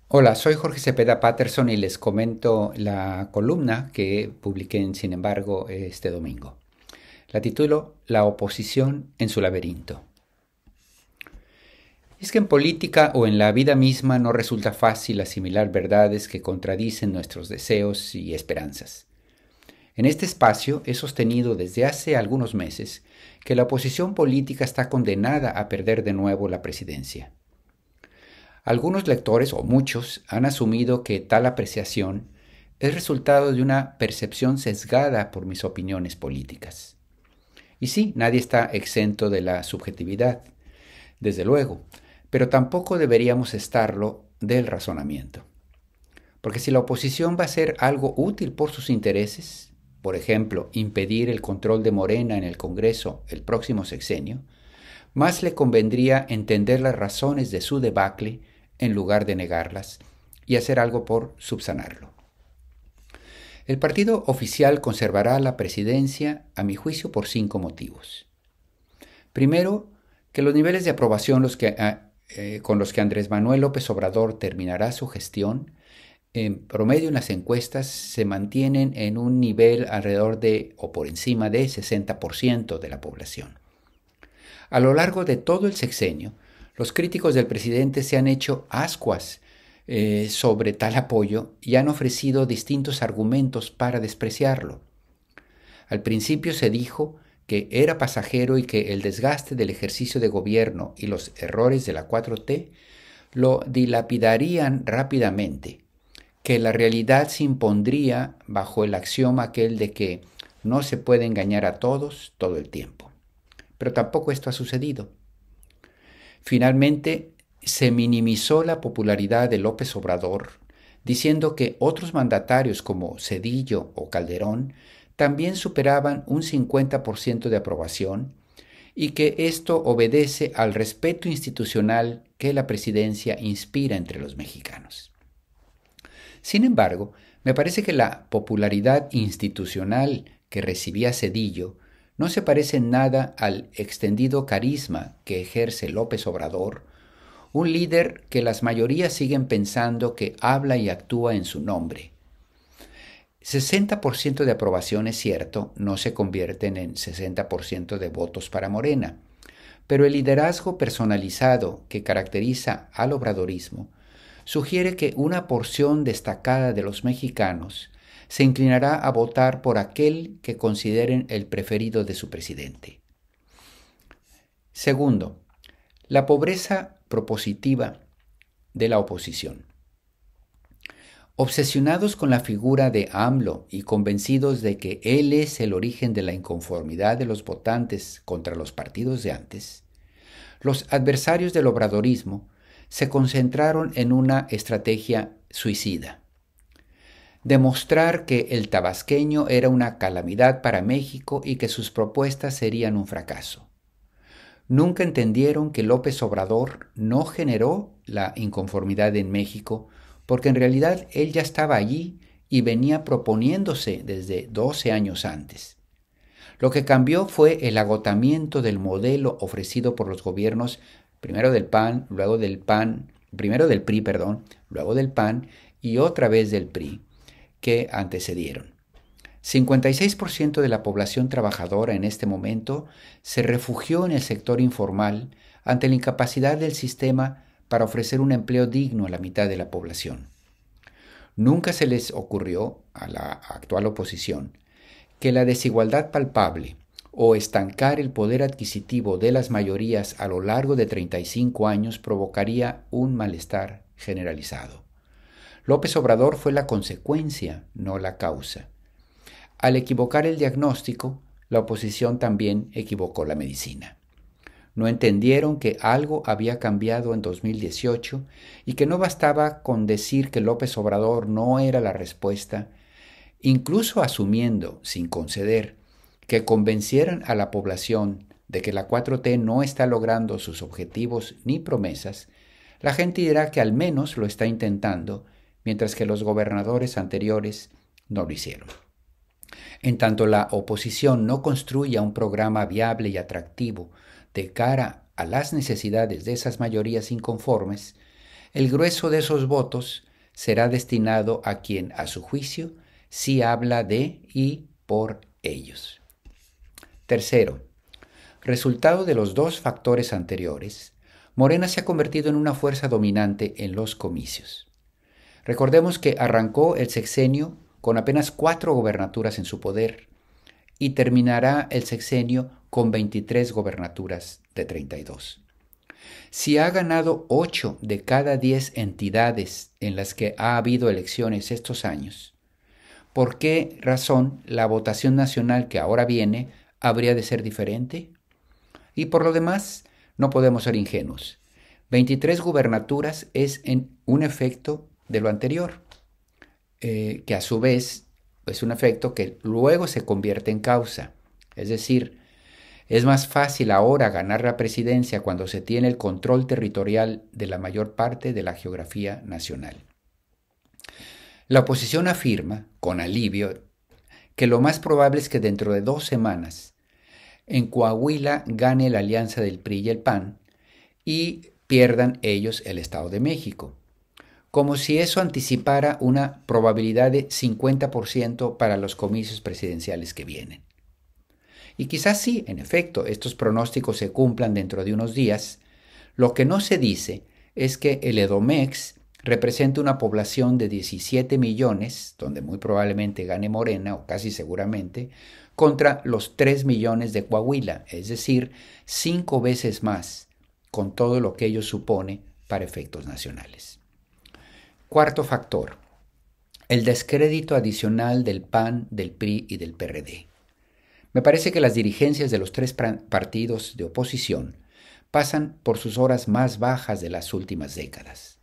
Hola, soy Jorge Cepeda Patterson y les comento la columna que publiqué en Sin embargo este domingo. La titulo La oposición en su laberinto. Es que en política o en la vida misma no resulta fácil asimilar verdades que contradicen nuestros deseos y esperanzas. En este espacio he sostenido desde hace algunos meses que la oposición política está condenada a perder de nuevo la presidencia. Algunos lectores, o muchos, han asumido que tal apreciación es resultado de una percepción sesgada por mis opiniones políticas. Y sí, nadie está exento de la subjetividad, desde luego, pero tampoco deberíamos estarlo del razonamiento. Porque si la oposición va a ser algo útil por sus intereses, por ejemplo, impedir el control de Morena en el Congreso el próximo sexenio, más le convendría entender las razones de su debacle en lugar de negarlas y hacer algo por subsanarlo. El partido oficial conservará la presidencia, a mi juicio, por 5 motivos. Primero, que los niveles de aprobación con los que Andrés Manuel López Obrador terminará su gestión, en promedio en las encuestas, se mantienen en un nivel alrededor de o por encima de 60% de la población. A lo largo de todo el sexenio, los críticos del presidente se han hecho ascuas sobre tal apoyo y han ofrecido distintos argumentos para despreciarlo. Al principio se dijo que era pasajero y que el desgaste del ejercicio de gobierno y los errores de la 4T lo dilapidarían rápidamente, que la realidad se impondría bajo el axioma aquel de que no se puede engañar a todos todo el tiempo. Pero tampoco esto ha sucedido. Finalmente, se minimizó la popularidad de López Obrador, diciendo que otros mandatarios como Zedillo o Calderón también superaban un 50% de aprobación y que esto obedece al respeto institucional que la presidencia inspira entre los mexicanos. Sin embargo, me parece que la popularidad institucional que recibía Zedillo no se parece en nada al extendido carisma que ejerce López Obrador, un líder que las mayorías siguen pensando que habla y actúa en su nombre. 60% de aprobación es cierto, no se convierten en 60% de votos para Morena, pero el liderazgo personalizado que caracteriza al obradorismo sugiere que una porción destacada de los mexicanos se inclinará a votar por aquel que consideren el preferido de su presidente. Segundo, la pobreza propositiva de la oposición. Obsesionados con la figura de AMLO y convencidos de que él es el origen de la inconformidad de los votantes contra los partidos de antes, los adversarios del obradorismo se concentraron en una estrategia suicida. Demostrar que el tabasqueño era una calamidad para México y que sus propuestas serían un fracaso. Nunca entendieron que López Obrador no generó la inconformidad en México, porque en realidad él ya estaba allí y venía proponiéndose desde 12 años antes. Lo que cambió fue el agotamiento del modelo ofrecido por los gobiernos, primero del PAN, luego del PAN, primero del PRI, perdón, luego del PAN y otra vez del PRI, que antecedieron. 56% de la población trabajadora en este momento se refugió en el sector informal ante la incapacidad del sistema para ofrecer un empleo digno a la mitad de la población. Nunca se les ocurrió a la actual oposición que la desigualdad palpable o estancar el poder adquisitivo de las mayorías a lo largo de 35 años provocaría un malestar generalizado. López Obrador fue la consecuencia, no la causa. Al equivocar el diagnóstico, la oposición también equivocó la medicina. No entendieron que algo había cambiado en 2018 y que no bastaba con decir que López Obrador no era la respuesta, incluso asumiendo, sin conceder, que convencieran a la población de que la 4T no está logrando sus objetivos ni promesas, la gente dirá que al menos lo está intentando, mientras que los gobernadores anteriores no lo hicieron. En tanto la oposición no construya un programa viable y atractivo de cara a las necesidades de esas mayorías inconformes, el grueso de esos votos será destinado a quien, a su juicio, sí habla de y por ellos. Tercero, resultado de los dos factores anteriores, Morena se ha convertido en una fuerza dominante en los comicios. Recordemos que arrancó el sexenio con apenas 4 gobernaturas en su poder y terminará el sexenio con 23 gobernaturas de 32. Si ha ganado 8 de cada 10 entidades en las que ha habido elecciones estos años, ¿por qué razón la votación nacional que ahora viene habría de ser diferente? Y por lo demás, no podemos ser ingenuos. 23 gubernaturas es un efecto de lo anterior, que a su vez es un efecto que luego se convierte en causa. Es decir, es más fácil ahora ganar la presidencia cuando se tiene el control territorial de la mayor parte de la geografía nacional. La oposición afirma, con alivio, que lo más probable es que dentro de 2 semanas en Coahuila gane la alianza del PRI y el PAN y pierdan ellos el Estado de México, como si eso anticipara una probabilidad de 50% para los comicios presidenciales que vienen. Y quizás sí, en efecto, estos pronósticos se cumplan dentro de unos días. Lo que no se dice es que el Edomex representa una población de 17 millones, donde muy probablemente gane Morena, o casi seguramente, contra los 3 millones de Coahuila, es decir, 5 veces más, con todo lo que ello supone para efectos nacionales. Cuarto factor, el descrédito adicional del PAN, del PRI y del PRD. Me parece que las dirigencias de los 3 partidos de oposición pasan por sus horas más bajas de las últimas décadas.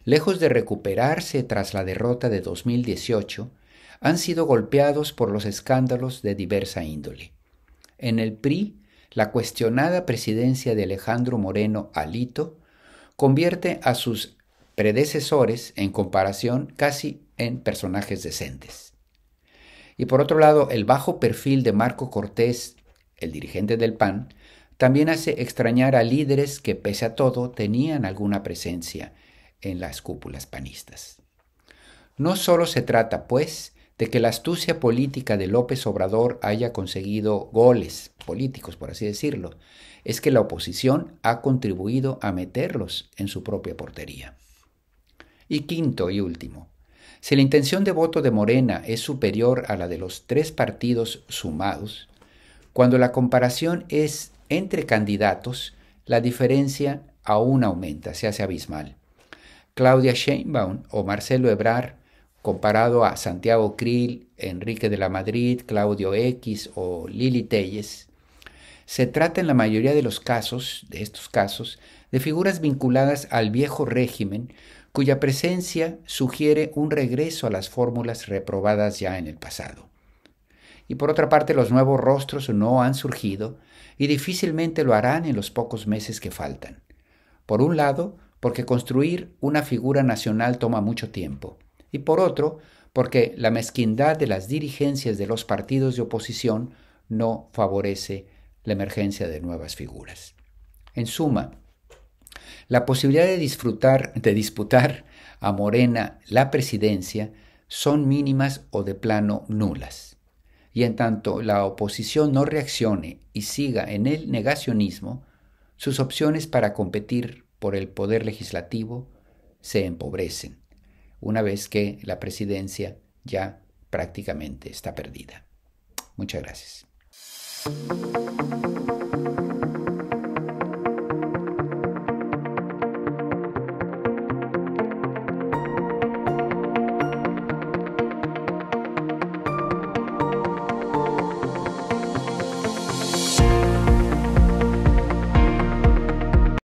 Lejos de recuperarse tras la derrota de 2018, han sido golpeados por los escándalos de diversa índole. En el PRI, la cuestionada presidencia de Alejandro Moreno Alito convierte a sus predecesores, en comparación, casi en personajes decentes. Y por otro lado, el bajo perfil de Marco Cortés, el dirigente del PAN, también hace extrañar a líderes que, pese a todo, tenían alguna presencia en las cúpulas panistas. No solo se trata, pues, de que la astucia política de López Obrador haya conseguido goles políticos, por así decirlo, es que la oposición ha contribuido a meterlos en su propia portería. Y quinto y último, si la intención de voto de Morena es superior a la de los 3 partidos sumados, cuando la comparación es entre candidatos, la diferencia aún aumenta, se hace abismal. Claudia Sheinbaum o Marcelo Ebrard, comparado a Santiago Krill, Enrique de la Madrid, Claudio X o Lili Téllez, se trata en la mayoría de los casos, de figuras vinculadas al viejo régimen, cuya presencia sugiere un regreso a las fórmulas reprobadas ya en el pasado. Y por otra parte, los nuevos rostros no han surgido y difícilmente lo harán en los pocos meses que faltan. Por un lado, porque construir una figura nacional toma mucho tiempo, y por otro, porque la mezquindad de las dirigencias de los partidos de oposición no favorece la emergencia de nuevas figuras. En suma, la posibilidad de disputar a Morena la presidencia son mínimas o de plano nulas. Y en tanto la oposición no reaccione y siga en el negacionismo, sus opciones para competir por el poder legislativo se empobrecen, una vez que la presidencia ya prácticamente está perdida. Muchas gracias.